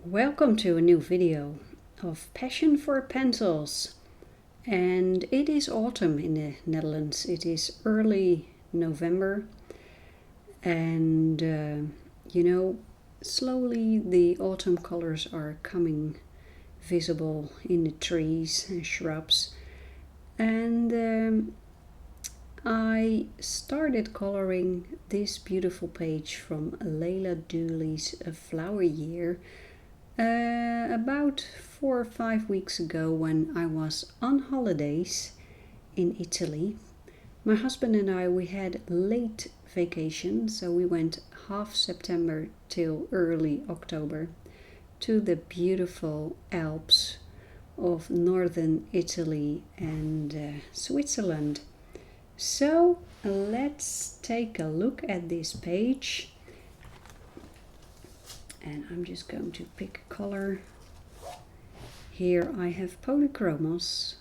Welcome to a new video of Passion for Pencils, and it is autumn in the Netherlands. It is early November, and slowly the autumn colors are coming visible in the trees and shrubs, and I started coloring this beautiful page from Leila Duly's Flower Year about 4 or 5 weeks ago, when I was on holidays in Italy. My husband and we had late vacation, so we went half September till early October to the beautiful Alps of northern Italy and Switzerland. So let's take a look at this page. And I'm just going to pick a color. Here I have Polychromos,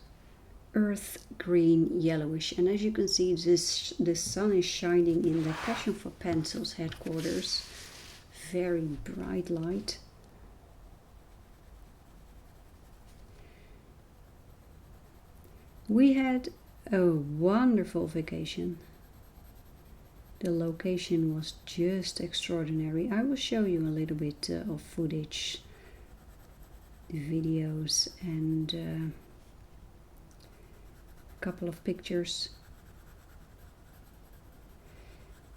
earth green yellowish, and as you can see, the sun is shining in the Passion for Pencils headquarters. Very bright light. We had a wonderful vacation. The location was just extraordinary. I will show you a little bit of footage, videos, and a couple of pictures.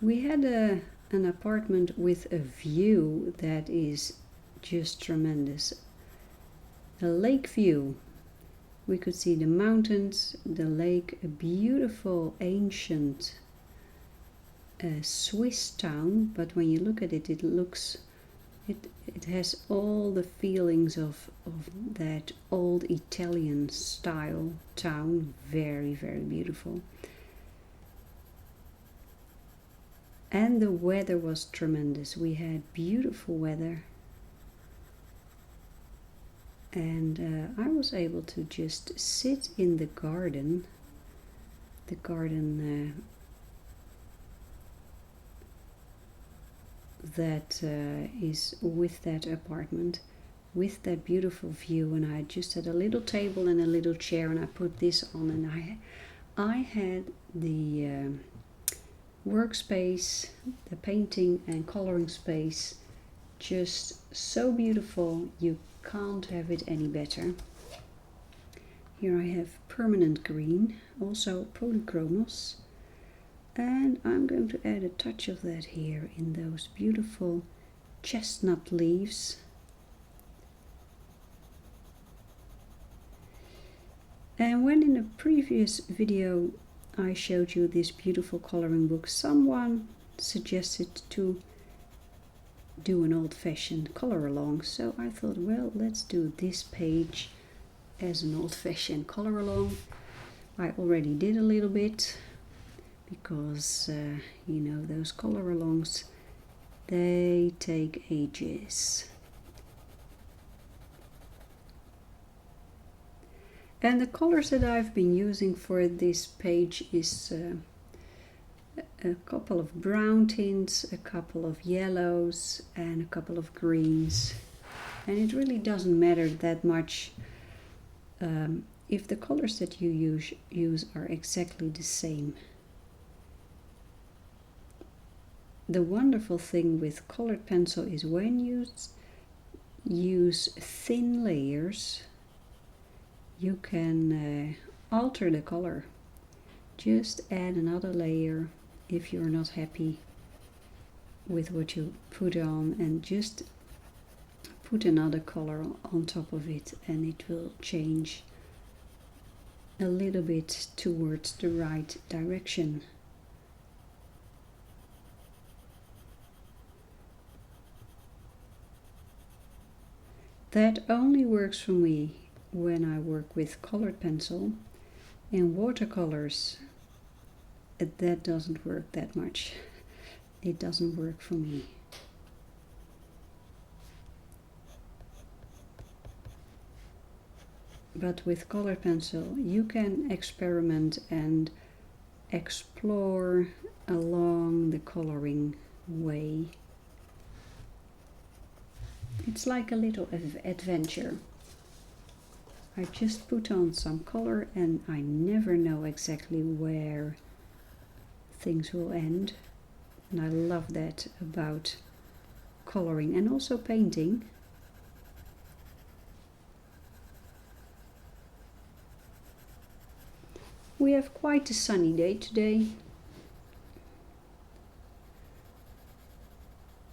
We had an apartment with a view that is just tremendous. A lake view. We could see the mountains, the lake, a beautiful ancient Swiss town, but when you look at it, it has all the feelings of that old Italian style town. Very, very beautiful. And the weather was tremendous. We had beautiful weather, and I was able to just sit in the garden. The garden that is with that apartment, with that beautiful view, and I just had a little table and a little chair, and I put this on, and I had the workspace, the painting and coloring space, just so beautiful. You can't have it any better. Here I have permanent green, also Polychromos. And I'm going to add a touch of that here in those beautiful chestnut leaves. And when in a previous video I showed you this beautiful coloring book, someone suggested to do an old-fashioned color along. So I thought, well, let's do this page as an old-fashioned color along. I already did a little bit, because those color alongs, they take ages. And the colors that I've been using for this page is a couple of brown tints, a couple of yellows, and a couple of greens. And it really doesn't matter that much if the colors that you use are exactly the same. The wonderful thing with colored pencil is when you use thin layers, you can alter the color. Just add another layer if you're not happy with what you put on, and just put another color on top of it, and it will change a little bit towards the right direction. That only works for me when I work with colored pencil. In watercolors, that doesn't work that much. It doesn't work for me. But with colored pencil, you can experiment and explore along the coloring way. It's like a little adventure. I just put on some color and I never know exactly where things will end. And I love that about coloring and also painting. We have quite a sunny day today.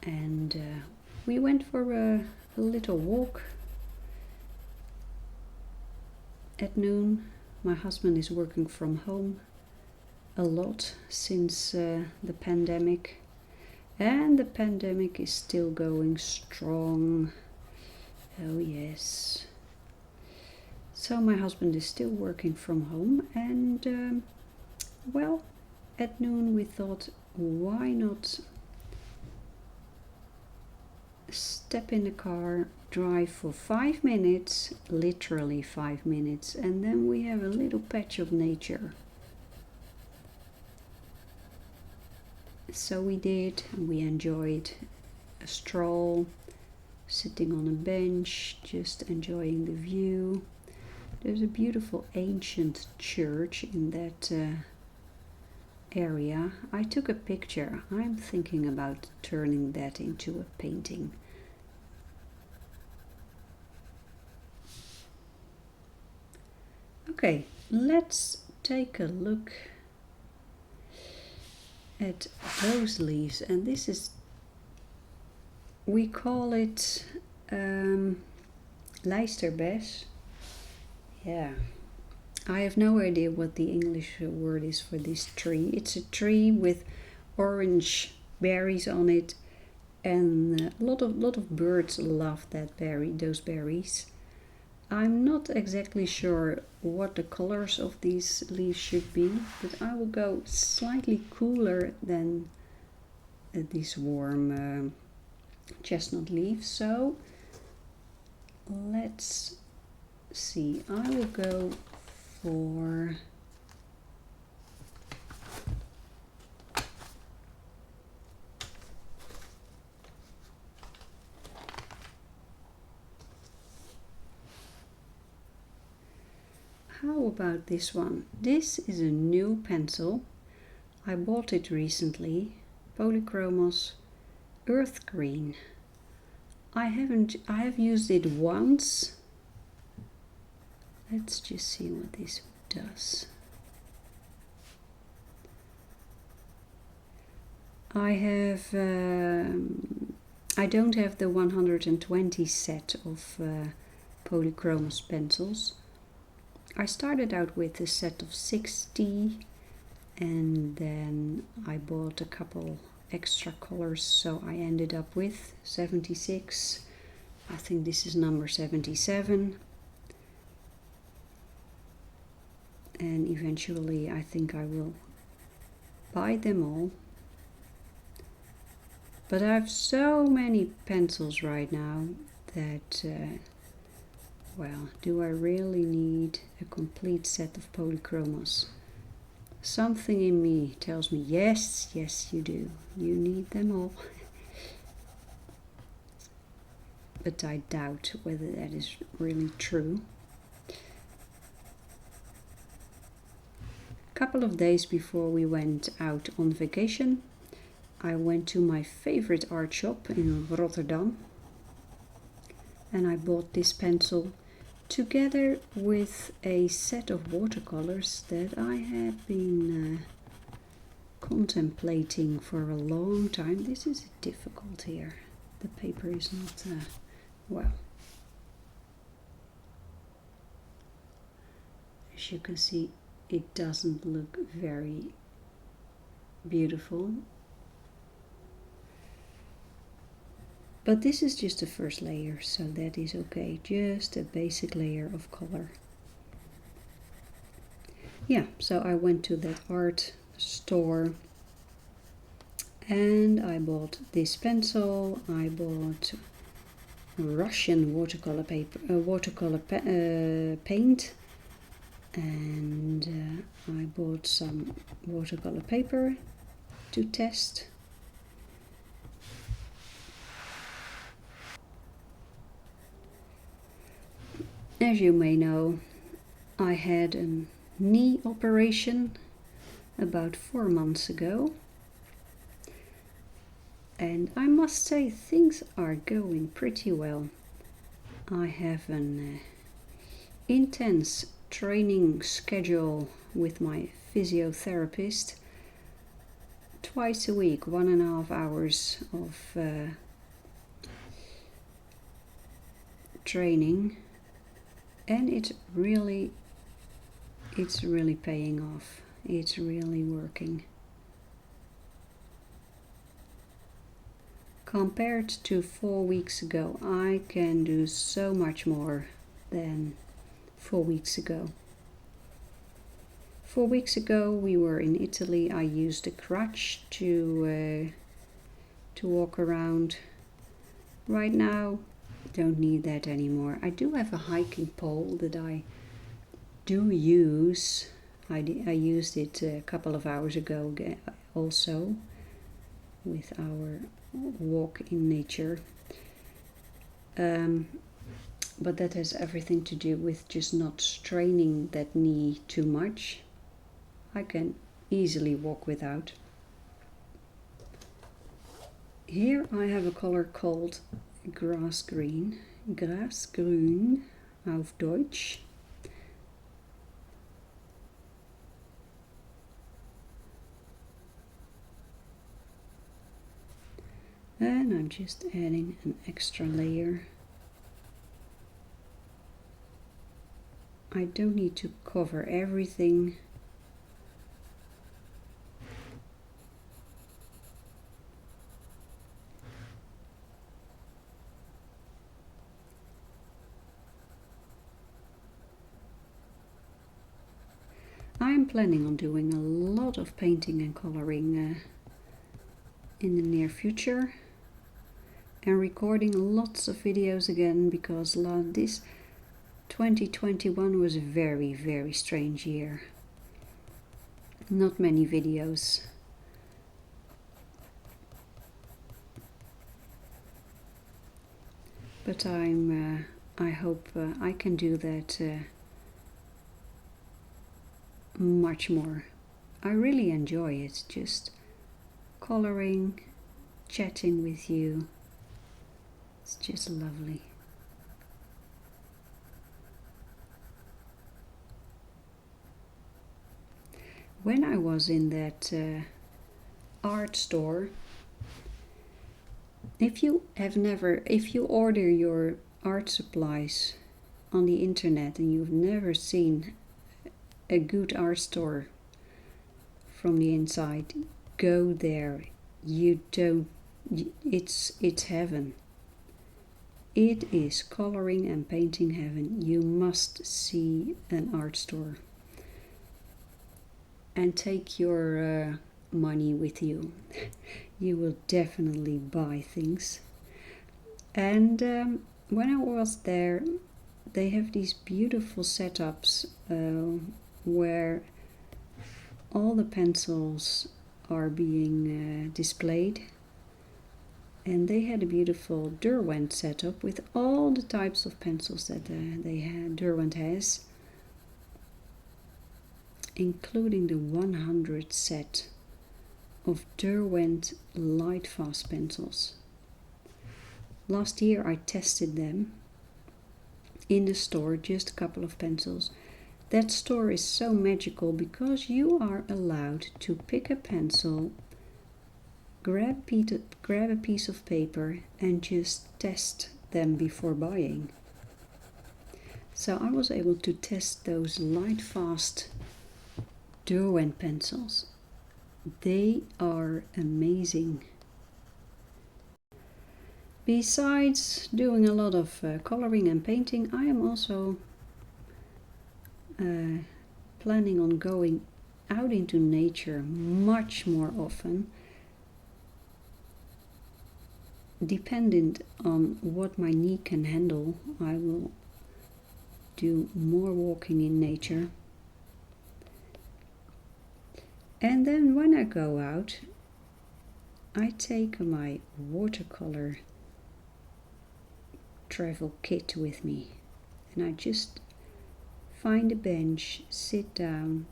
And we went for a little walk at noon. My husband is working from home a lot since the pandemic, and the pandemic is still going strong. Oh yes. So my husband is still working from home, and well, at noon we thought, why not step in the car, drive for 5 minutes, literally 5 minutes, and then we have a little patch of nature. So we did, and we enjoyed a stroll, sitting on a bench, just enjoying the view. There's a beautiful ancient church in that area. I took a picture. I'm thinking about turning that into a painting. Okay, let's take a look at those leaves, and this is, we call it lijsterbes. Yeah, I have no idea what the English word is for this tree. It's a tree with orange berries on it, and a lot of birds love those berries. I'm not exactly sure what the colors of these leaves should be, but I will go slightly cooler than these warm chestnut leaves. So let's see, I will go for how about this one? This is a new pencil. I bought it recently. Polychromos Earth Green. I have used it once. Let's just see what this does. I don't have the 120 set of Polychromos pencils. I started out with a set of 60, and then I bought a couple extra colors, so I ended up with 76. I think this is number 77. And eventually I think I will buy them all. But I have so many pencils right now that well, do I really need a complete set of Polychromos? Something in me tells me yes, yes you do. You need them all. But I doubt whether that is really true. A couple of days before we went out on vacation, I went to my favorite art shop in Rotterdam, and I bought this pencil together with a set of watercolors that I had been contemplating for a long time. This is difficult here. The paper is not well. As you can see, it doesn't look very beautiful. But this is just the first layer, so that is okay. Just a basic layer of color. Yeah, so I went to that art store and I bought this pencil. I bought Russian watercolor paper, paint, and I bought some watercolor paper to test. As you may know, I had a knee operation about 4 months ago, and I must say things are going pretty well. I have an intense training schedule with my physiotherapist. Twice a week, 1.5 hours of training, and it's really paying off. It's really working. Compared to 4 weeks ago, I can do so much more than 4 weeks ago. 4 weeks ago we were in Italy. I used a crutch to walk around. Right now, don't need that anymore. I do have a hiking pole that I do use. I used it a couple of hours ago also with our walk in nature. But that has everything to do with just not straining that knee too much. I can easily walk without. Here I have a color called Grasgrün auf Deutsch. And I'm just adding an extra layer. I don't need to cover everything. I'm planning on doing a lot of painting and coloring in the near future, and recording lots of videos again, because this 2021 was a very, very strange year. Not many videos. But I hope I can do that much more. I really enjoy it, just coloring, chatting with you. It's just lovely. When I was in that art store, if you order your art supplies on the internet and you've never seen a good art store from the inside, go there. It's heaven. It is coloring and painting heaven. You must see an art store and take your money with you. You will definitely buy things. And when I was there, they have these beautiful setups where all the pencils are being displayed, and they had a beautiful Derwent setup with all the types of pencils that Derwent has, including the 100 set of Derwent light fast pencils. Last year I tested them in the store, just a couple of pencils. That store is so magical because you are allowed to pick a pencil, grab a piece of paper and just test them before buying. So I was able to test those light fast Derwent pencils. They are amazing. Besides doing a lot of coloring and painting, I am also planning on going out into nature much more often. Dependent on what my knee can handle, I will do more walking in nature. And then when I go out, I take my watercolor travel kit with me, and I just find a bench, sit down,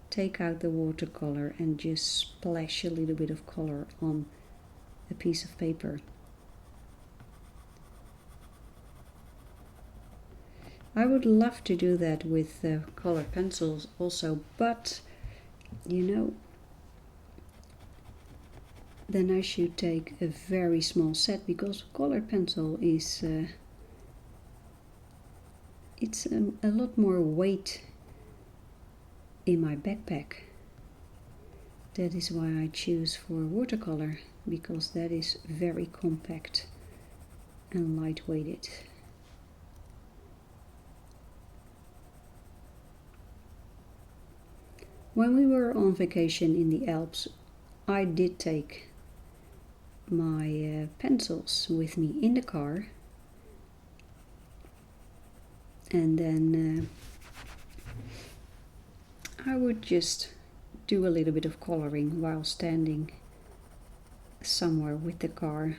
take out the watercolor and just splash a little bit of color on a piece of paper. I would love to do that with colored pencils also, but you know, then I should take a very small set, because colored pencil is it's a lot more weight in my backpack. That is why I choose for watercolor, because that is very compact and lightweighted. When we were on vacation in the Alps, I did take my pencils with me in the car, and then I would just do a little bit of coloring while standing somewhere with the car.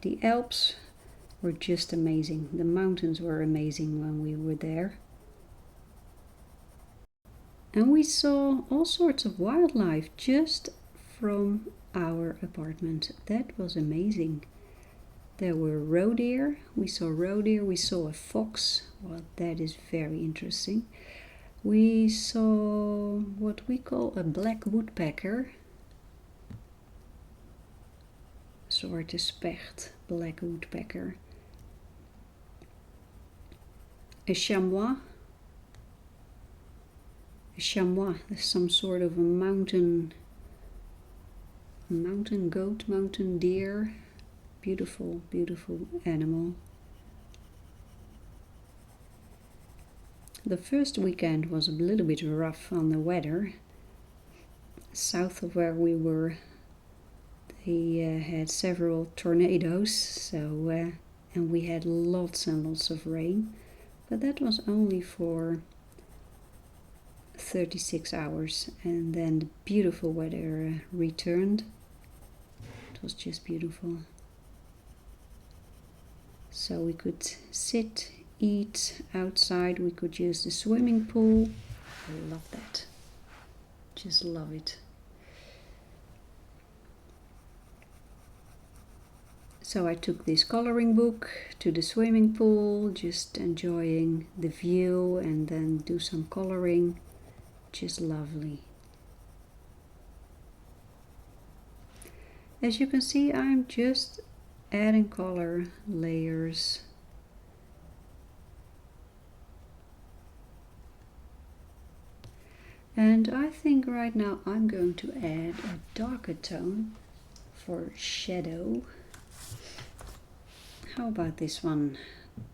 The Alps were just amazing. The mountains were amazing when we were there. And we saw all sorts of wildlife just from our apartment. That was amazing. There were roe deer. We saw roe deer. We saw a fox. Well, that is very interesting. We saw what we call a black woodpecker. Zwarte specht, black woodpecker. A chamois. A chamois is some sort of a mountain goat, mountain deer. Beautiful, beautiful animal. The first weekend was a little bit rough on the weather. South of where we were, they had several tornadoes, so and we had lots and lots of rain. But that was only for 36 hours, and then the beautiful weather returned. It was just beautiful. So we could sit, eat outside. We could use the swimming pool. I love that. Just love it. So I took this coloring book to the swimming pool, just enjoying the view, and then do some coloring. Just lovely. As you can see, I'm just adding color layers. And I think right now I'm going to add a darker tone for shadow. How about this one?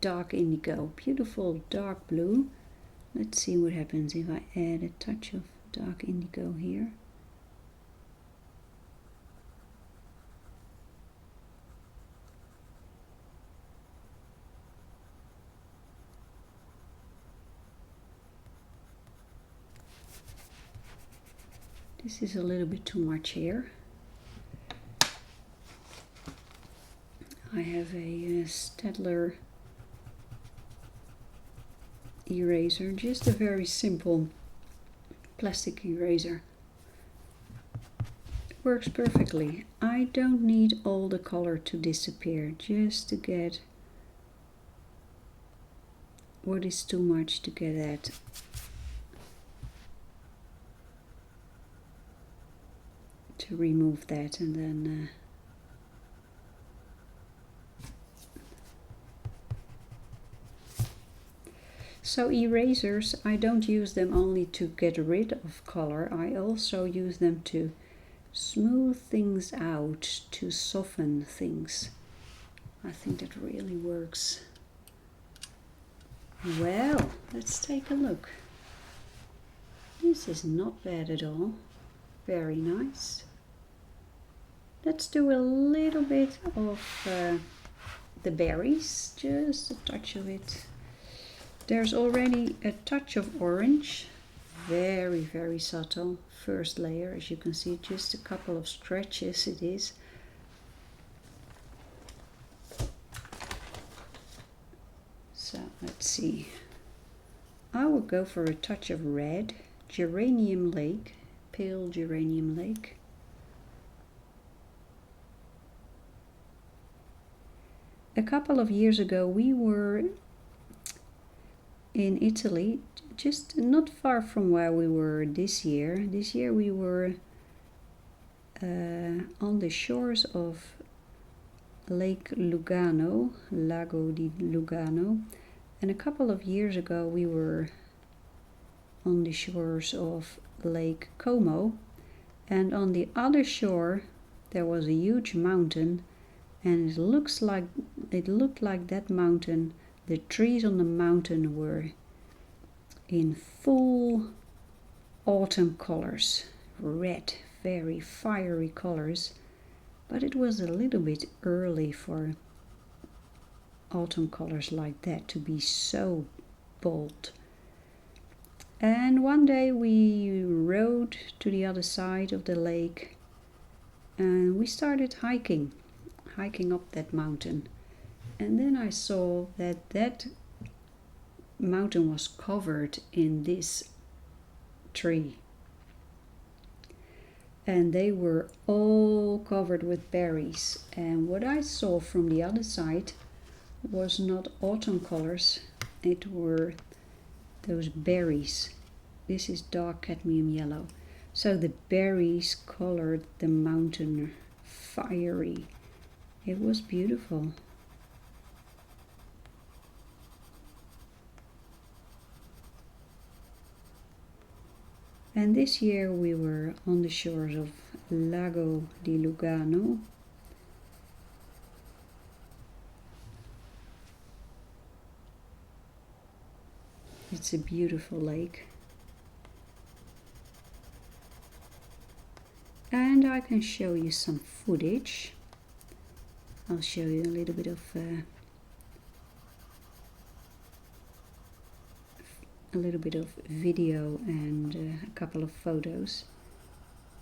Dark indigo, beautiful dark blue. Let's see what happens if I add a touch of dark indigo here. This is a little bit too much here. I have a Staedtler eraser, just a very simple plastic eraser. It works perfectly. I don't need all the color to disappear, just to get what is too much to get at. To remove that, and then so erasers, I don't use them only to get rid of color, I also use them to smooth things out, to soften things. I think that really works. Well, let's take a look. This is not bad at all. Very nice. Let's do a little bit of the berries, just a touch of it. There's already a touch of orange, very, very subtle. First layer, as you can see, just a couple of stretches it is. Let's see. I would go for a touch of red. Geranium lake, pale geranium lake. A couple of years ago we were in Italy, just not far from where we were this year. This year we were on the shores of Lake Lugano, Lago di Lugano, and a couple of years ago we were on the shores of Lake Como, and on the other shore there was a huge mountain, and it looked like that mountain, the trees on the mountain were in full autumn colors, red, very fiery colors, but it was a little bit early for autumn colors like that to be so bold. And one day we rode to the other side of the lake and we started hiking up that mountain. And then I saw that that mountain was covered in this tree. And they were all covered with berries. And what I saw from the other side was not autumn colors, it were those berries. This is dark cadmium yellow. So the berries colored the mountain fiery. It was beautiful. And this year we were on the shores of Lago di Lugano. It's a beautiful lake. And I can show you some footage. I'll show you a little bit of video and a couple of photos.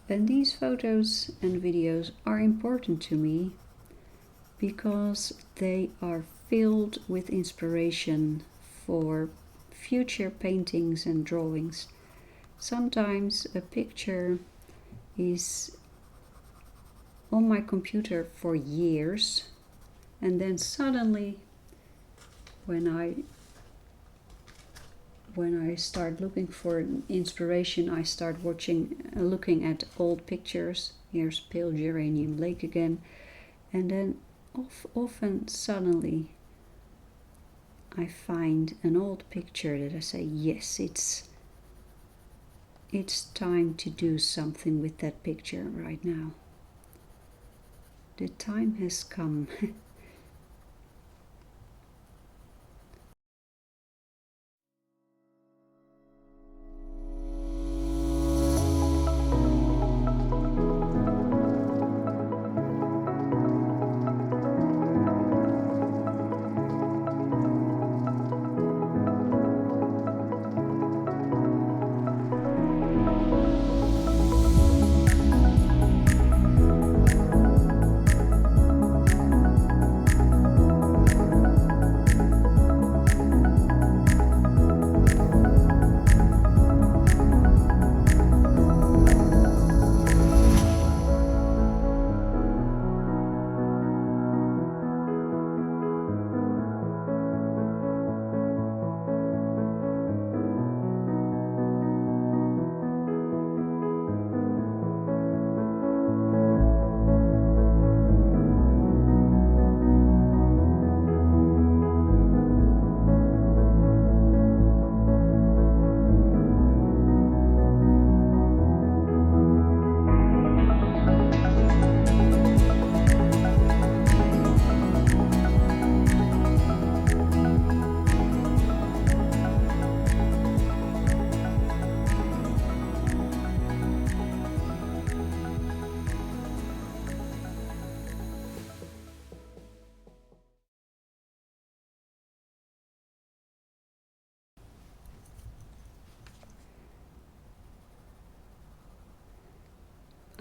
And these photos and videos are important to me because they are filled with inspiration for future paintings and drawings. Sometimes a picture is on my computer for years, and then suddenly when I start looking for inspiration, I start looking at old pictures. Here's pale geranium lake again, and then often suddenly I find an old picture that I say, yes, it's time to do something with that picture right now. The time has come.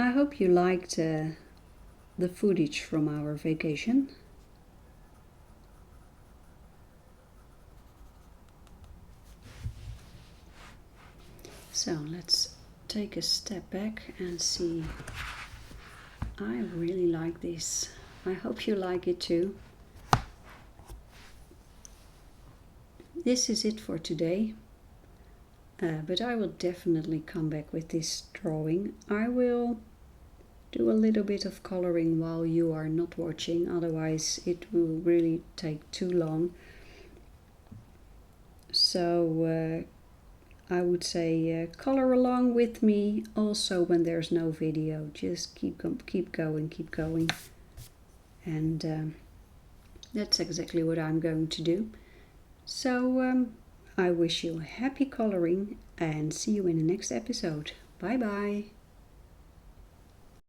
I hope you liked the footage from our vacation. So let's take a step back and see. I really like this. I hope you like it too. This is it for today. But I will definitely come back with this drawing. I will do a little bit of coloring while you are not watching, otherwise it will really take too long. So I would say color along with me also when there's no video. Just keep going. And that's exactly what I'm going to do. So I wish you happy coloring and see you in the next episode. Bye bye.